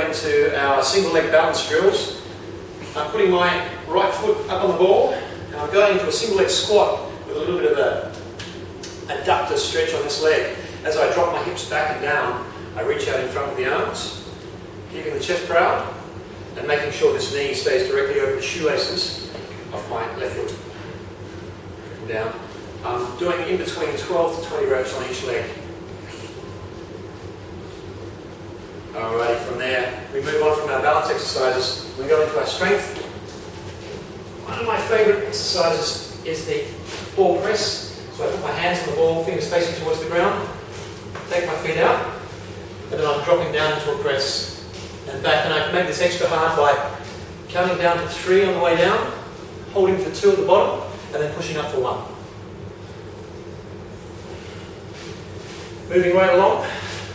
into our single leg balance drills. I'm putting my right foot up on the ball, and I'm going into a single leg squat with a little bit of a adductor stretch on this leg. As I drop my hips back and down, I reach out in front with the arms, keeping the chest proud, and making sure this knee stays directly over the shoelaces of my left foot. Down. I'm doing in between 12 to 20 reps on each leg. Alrighty, from there, we move on from our balance exercises. We go into our strength. One of my favourite exercises is the ball press. So I put my hands on the ball, fingers facing towards the ground, take my feet out, and then I'm dropping down into a press and back. And I can make this extra hard by counting down to 3 on the way down, holding for 2 at the bottom, and then pushing up for 1. Moving right along,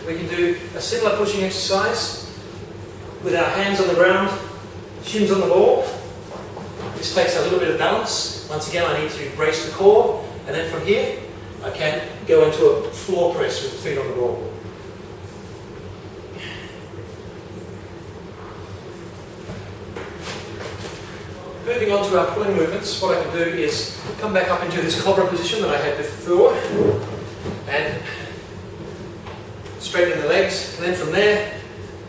we can do a similar pushing exercise with our hands on the ground, shins on the ball. This takes a little bit of balance. Once again, I need to brace the core, and then from here, I can go into a floor press with the feet on the ball. Moving on to our pulling movements, what I can do is come back up into this cobra position that I had before, and straighten the legs, and then from there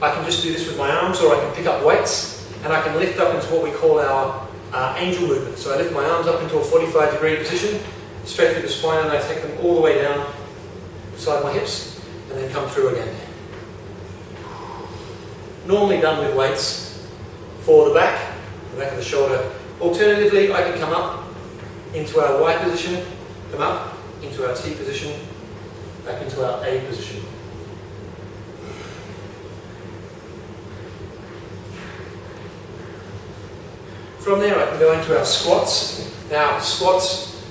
I can just do this with my arms, or I can pick up weights and I can lift up into what we call our angel movement. So I lift my arms up into a 45-degree position, straight through the spine, and I take them all the way down beside my hips and then come through again. Normally done with weights for the back of the shoulder. Alternatively, I can come up into our Y position, come up into our T position, back into our A position. From there I can go into our squats. Now squats,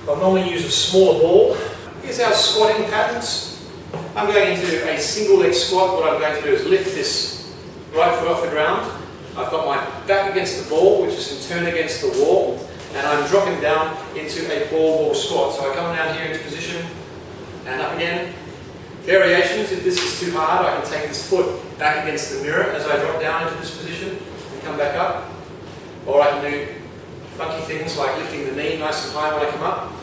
I'll normally use a smaller ball. Here's our squatting patterns. I'm going into a single leg squat. What I'm going to do is lift this right foot off the ground. I've got my back against the ball, which is in turn against the wall, and I'm dropping down into a ball squat. So I come down here into position and up again. Variations, if this is too hard, I can take this foot back against the mirror as I drop down into this position and come back up. Or I can do funky things like lifting the knee nice and high when I come up.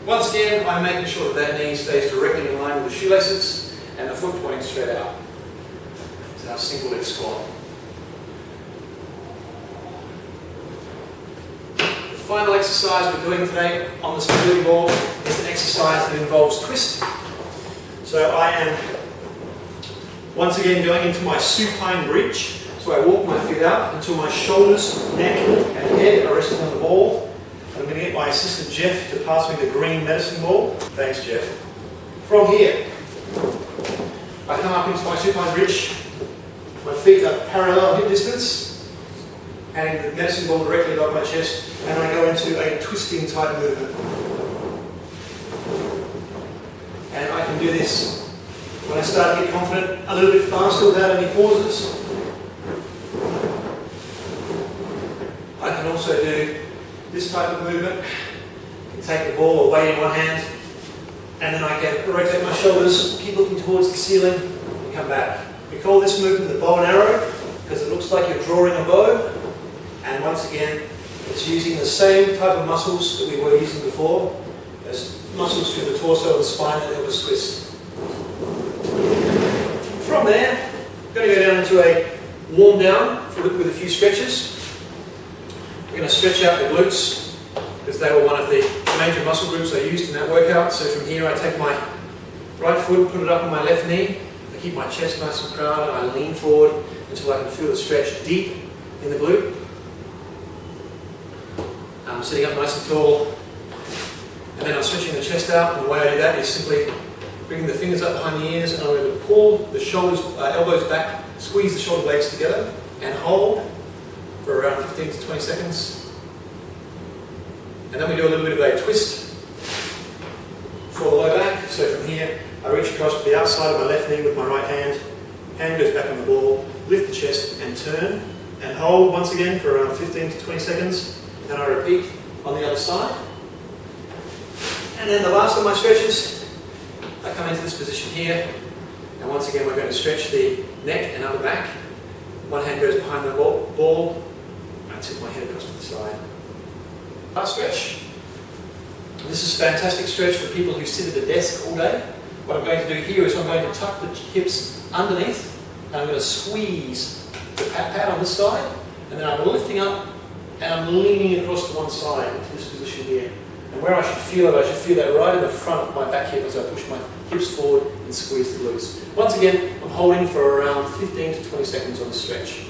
Once again, I'm making sure that that knee stays directly in line with the shoelaces and the foot pointing straight out. It's our single leg squat. The final exercise we're doing today on the stability ball is an exercise that involves twist. So I am once again going into my supine bridge. So I walk my feet out until my shoulders, neck and head are resting on the ball. I'm going to get my assistant Jeff to pass me the green medicine ball. Thanks, Jeff. From here, I come up into my supine bridge. My feet are parallel hip distance, and the medicine ball directly above my chest, and I go into a twisting type movement. And I can do this when I start to get confident a little bit faster without any pauses. I can also do this type of movement. I can take the ball away in one hand, and then I can rotate my shoulders, keep looking towards the ceiling, and come back. We call this movement the bow and arrow because it looks like you're drawing a bow, and once again, it's using the same type of muscles that we were using before. There's muscles through the torso and the spine that help us twist. From there, I'm going to go down into a warm down with a few stretches. We're going to stretch out the glutes because they were one of the major muscle groups I used in that workout. So from here I take my right foot, put it up on my left knee, I keep my chest nice and proud, and I lean forward until I can feel the stretch deep in the glute. I'm sitting up nice and tall, and then I'm stretching the chest out, and the way I do that is simply bringing the fingers up behind the ears, and I'm going to pull the shoulders, elbows back, squeeze the shoulder blades together, and hold for around 15 to 20 seconds. And then we do a little bit of a twist for the low back. So from here, I reach across to the outside of my left knee with my right hand, hand goes back on the ball, lift the chest and turn, and hold once again for around 15 to 20 seconds. And I repeat on the other side. And then the last of my stretches, I come into this position here, and once again we're going to stretch the neck and upper back, One hand goes behind the ball. I tip my head across to the side. Last stretch. This is a fantastic stretch for people who sit at a desk all day. What I'm going to do here is I'm going to tuck the hips underneath, and I'm going to squeeze the pad on this side, and then I'm lifting up and I'm leaning across to one side into this position here. And where I should feel it, I should feel that right in the front of my back hip as I push my hips forward and squeeze the glutes. Once again, I'm holding for around 15 to 20 seconds on the stretch.